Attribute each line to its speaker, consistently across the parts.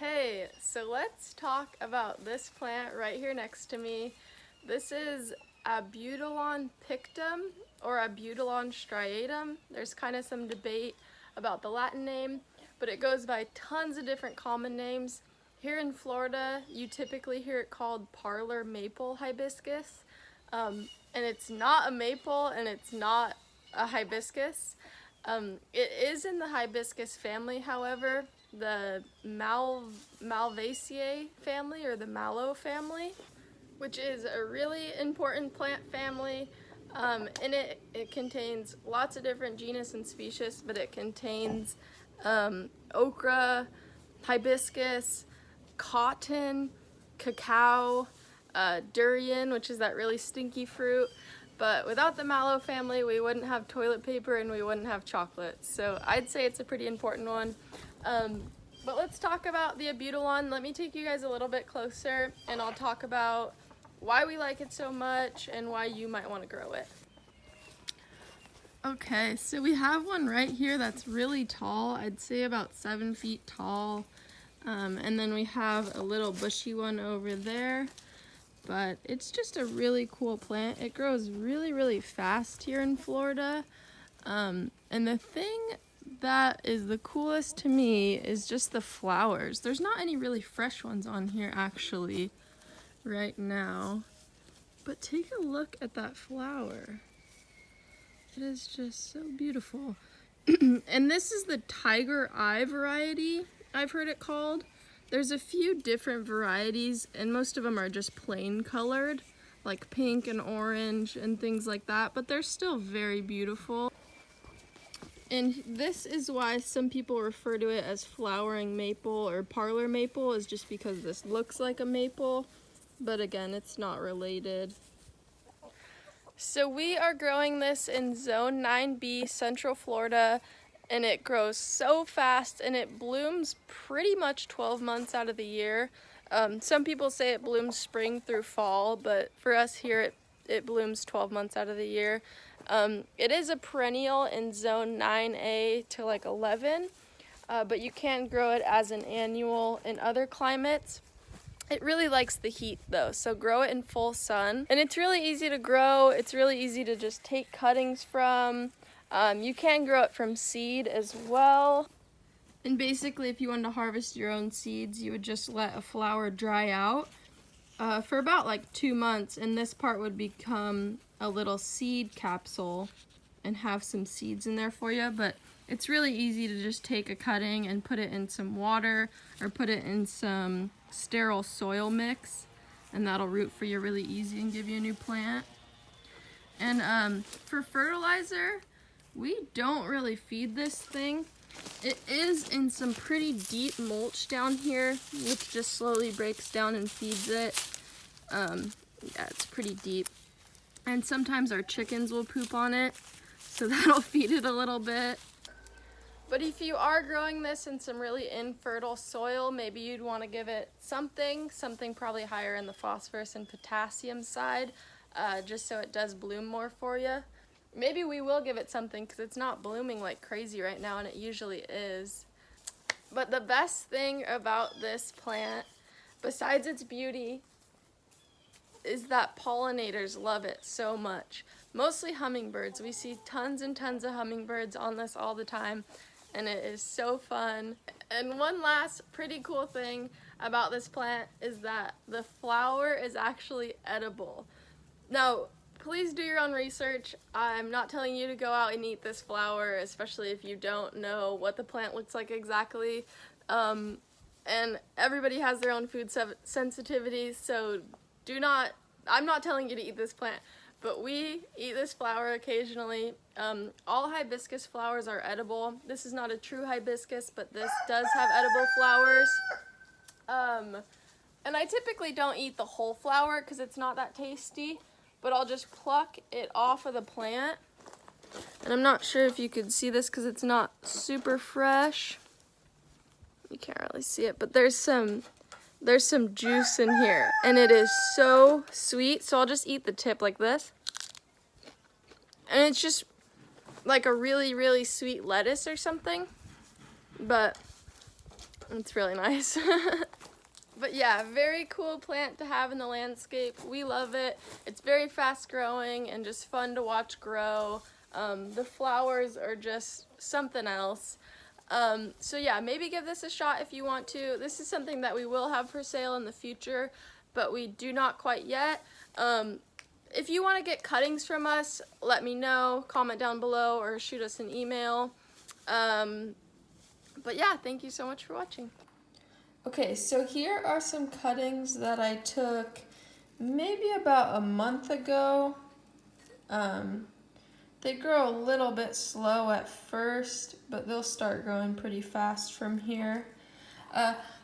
Speaker 1: Okay, so let's talk about this plant right here next to me. This is Abutilon pictum or Abutilon striatum. There's kind of some debate about the Latin name, but it goes by tons of different common names. Here in Florida, you typically hear it called Parlor maple hibiscus, and it's not a maple and it's not a hibiscus. It is in the hibiscus family, however, the Malvaceae family or the mallow family, which is a really important plant family. In it contains lots of different genus and species, but it contains okra, hibiscus, cotton, cacao, durian, which is that really stinky fruit. But without the mallow family, we wouldn't have toilet paper and we wouldn't have chocolate. So I'd say it's a pretty important one. But let's talk about the Abutilon. Let me take you guys a little bit closer and I'll talk about why we like it so much and why you might want to grow it. Okay, so we have one right here that's really tall. I'd say about 7 feet tall. And then we have a little bushy one over there. But it's just a really cool plant. It grows really fast here in Florida. And the thing that is the coolest to me is just the flowers. There's not any really fresh ones on here actually right now. But take a look at that flower. It is just so beautiful. And this is the tiger eye variety, I've heard it called. There's a few different varieties, and most of them are just plain colored, like pink and orange and things like that, but they're still very beautiful. And this is why some people refer to it as flowering maple or parlor maple, is just because this looks like a maple, but again, it's not related. So we are growing this in Zone 9B, Central Florida, and it grows so fast and it blooms pretty much 12 months out of the year. Some people say it blooms spring through fall, but for us here it blooms 12 months out of the year. It is a perennial in Zone 9A to like 11, but you can grow it as an annual in other climates. It really likes the heat though, so grow it in full sun. And it's really easy to grow. It's really easy to just take cuttings from. You can grow it from seed as well. And basically, if you wanted to harvest your own seeds, you would just let a flower dry out for about like 2 months, and this part would become a little seed capsule and have some seeds in there for you. But it's really easy to just take a cutting and put it in some water or put it in some sterile soil mix, and that'll root for you really easy and give you a new plant. And for fertilizer, we don't really feed this thing. It is in some pretty deep mulch down here, which just slowly breaks down and feeds it. Yeah, it's pretty deep. And sometimes our chickens will poop on it, so that'll feed it a little bit. But if you are growing this in some really infertile soil, maybe you'd want to give it something probably higher in the phosphorus and potassium side, just so it does bloom more for you. Maybe we will give it something because it's not blooming like crazy right now, and it usually is. But the best thing about this plant, besides its beauty, is that pollinators love it so much. Mostly hummingbirds. We see tons and tons of hummingbirds on this all the time, and it is so fun. And one last pretty cool thing about this plant is that the flower is actually edible. Now, please do your own research. I'm not telling you to go out and eat this flower, especially if you don't know what the plant looks like exactly. And everybody has their own food sensitivities, so I'm not telling you to eat this plant, but we eat this flower occasionally. All hibiscus flowers are edible. This is not a true hibiscus, but this does have edible flowers. And I typically don't eat the whole flower because it's not that tasty, but I'll just pluck it off of the plant. And I'm not sure if you could see this because it's not super fresh. You can't really see it, but there's some juice in here, and it is so sweet. So I'll just eat the tip like this. And it's just like a really sweet lettuce or something. But It's really nice. But yeah, very cool plant to have in the landscape. We love it. It's very fast growing and just fun to watch grow. The flowers are just something else. So yeah, maybe give this a shot if you want to. This is something that we will have for sale in the future, but we do not quite yet. If you want to get cuttings from us, let me know, comment down below, or shoot us an email. But yeah, thank you so much for watching. Okay, so here are some cuttings that I took maybe about a month ago. They grow a little bit slow at first, but they'll start growing pretty fast from here.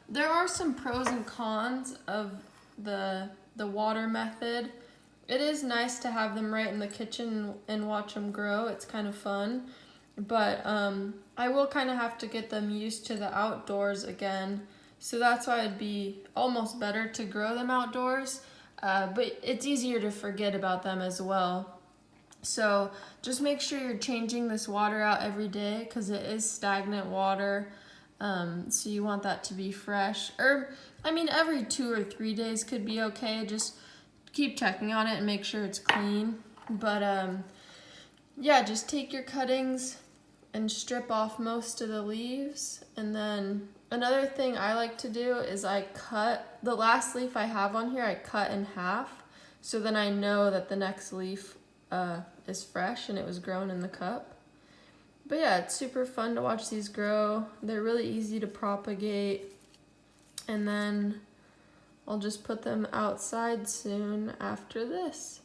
Speaker 1: There are some pros and cons of the water method. It is nice to have them right in the kitchen and watch them grow. It's kind of fun. But I will kind of have to get them used to the outdoors again. So that's why it'd be almost better to grow them outdoors. But it's easier to forget about them as well. So just make sure you're changing this water out every day because it is stagnant water. So you want that to be fresh. Or, I mean, every 2 or 3 days could be okay. Just keep checking on it and make sure it's clean. But yeah, just take your cuttings and strip off most of the leaves. And then another thing I like to do is I cut the last leaf I have on here, I cut in half. So then I know that the next leaf is fresh and it was grown in the cup. But yeah, it's super fun to watch these grow. They're really easy to propagate. And then I'll just put them outside soon after this.